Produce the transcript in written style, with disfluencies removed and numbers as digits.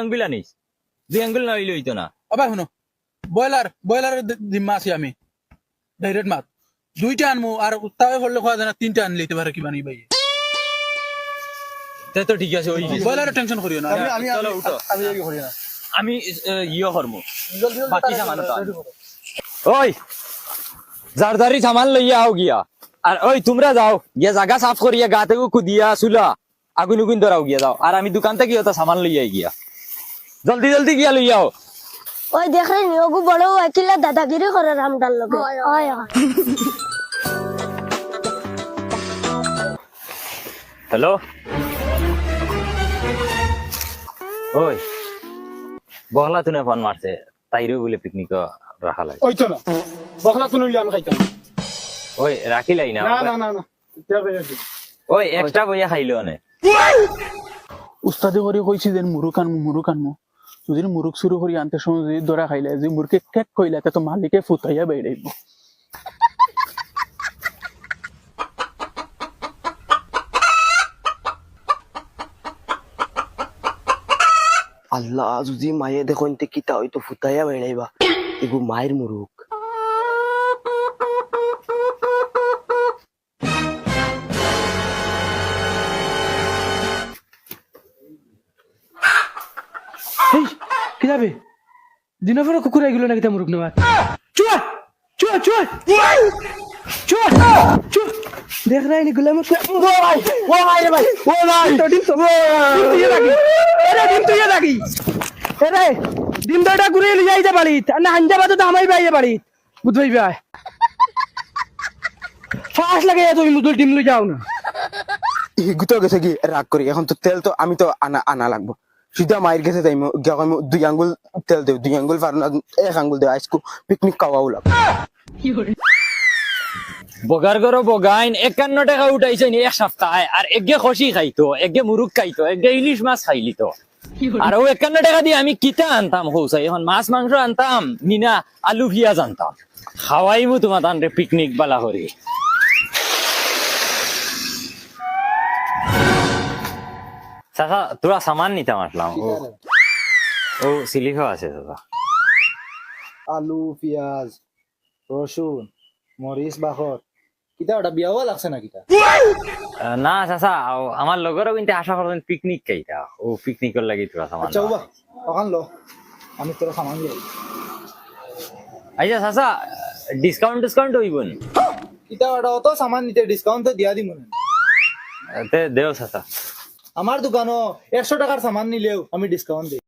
আঙ্গুল আনিস 2 আঙ্গুল না হইলে হইতো না আবার শুনো ব্রয়লারের জিম্মা আছি আমি ডাইরেক্ট মাছ 2টা আনমু আর তাও করলে খাওয়া যায় না 3টা আনলে দিতে পারে কি বানি ভাই তাই তো ঠিক আছে ওই ব্রয়লারের টেনশন করিও না আমি চলো উঠো আমি এই করি না আমি ইয়ে করবো বাকি সামান ওই জারদারি সামান লইয়া আও গিয়া আর ওই তোমরা যাও গিয়া জায়গা সাফ করিয়া গা থেকে কুদিয়া চুলা আগুন উগুন ধরাও গিয়া যাও আর আমি দোকান থেকে ওটা সামান লইয়া গিয়া জলদি জলদি গিয়া লইয়াও ওই দেখলে নিয়োগু বড় ওয়াকিলা দাদাগিরি করে রামডাল লগে হয় হয় হ্যালো ওই বহলা তুনে ফোন মারছে তাইরও বলে পিকনিক রাখা লাগে ওই তো না বখলা তো নইলে আমি খাইতাম ওই রাখিলাই না না না না না এটা বেয়া দি ওই এক্সট্রা বইয়া খাইলো নে উস্তাদে করে কইছি যে মুরুক আনমু যদি মুরুক শুরু করি আনতে সময় যদি দরা খাইলে যে মুরকে কেক কইলা তা তো মালিকে ফুটাইয়া বেড়াইব আল্লাহ যদি মায়ে দেখুন কিতা হয়তো ফুটাইয়া বেড়াইবা এগু মায়ের মুরুক কি যাবে দিনের পরে কুকুর আইগুলো নাকি তা মুরুক নেওয়া চুয়া চুয়া চুয়া চুয়া চুয়া দেখ রে নি গুলাম ও ভাই রে ভাই ও ভাই তো ডিম তো তুই লাগি আরে ডিম তুই লাগি আরে ডিম দাটা ঘুরে লিয়ে যাইতে পারি না হাঞ্জা বাদ তো আমাই বাইয়ে পারি বুঝবাই ভাই ফাস লাগে তুমি মুদুল ডিম লই যাও না গুতো গেছে কি রাগ করি এখন তো তেল তো আমি তো আনা লাগবো সিধা মায়ের গেছে তাই 2 আঙ্গুল তেল দেব 2 আঙ্গুল ফারনা 1 আঙ্গুল দেব আজকে পিকনিক খাওয়াও লাগবে বগার গরো বগাইন 51 টাকা উঠাইছে নি এক সপ্তাহে আর একগে খসি খাইতো একগে মুরুক খাইতো একগে ইলিশ মাছ খাইলি তো আর ও 51 টাকা দিয়ে আমি কিতা আনতাম হউসাই এখন মাছ মাংস আনতাম নিনা আলু পিয়াজ আনতাম খাওয়াইমু তোমার তানরে পিকনিক বালা করি চাচা তোরা সামান নিতাম আসলাম ও সিলিফা আছে দাদা আলু পিয়াজ রসুন মরিচ বাখর কিতা ওটা বিয়াও লাগছে না কিতা না চাচা আমার লগরও কিন্তু আশা করছেন পিকনিক খাইতা ও পিকনিকের লাগি তোরা সামান আচ্ছা বাবা ওখান লো আমি তোরা সামান দিই আচ্ছা চাচা ডিসকাউন্ট হইব নি কিতা ওটা অত সামান নিতে ডিসকাউন্ট তো দিয়া দিমু না তে দেও চাচা আমার দোকানও 100 টাকার সামান নিলেও আমি ডিসকাউন্ট দিই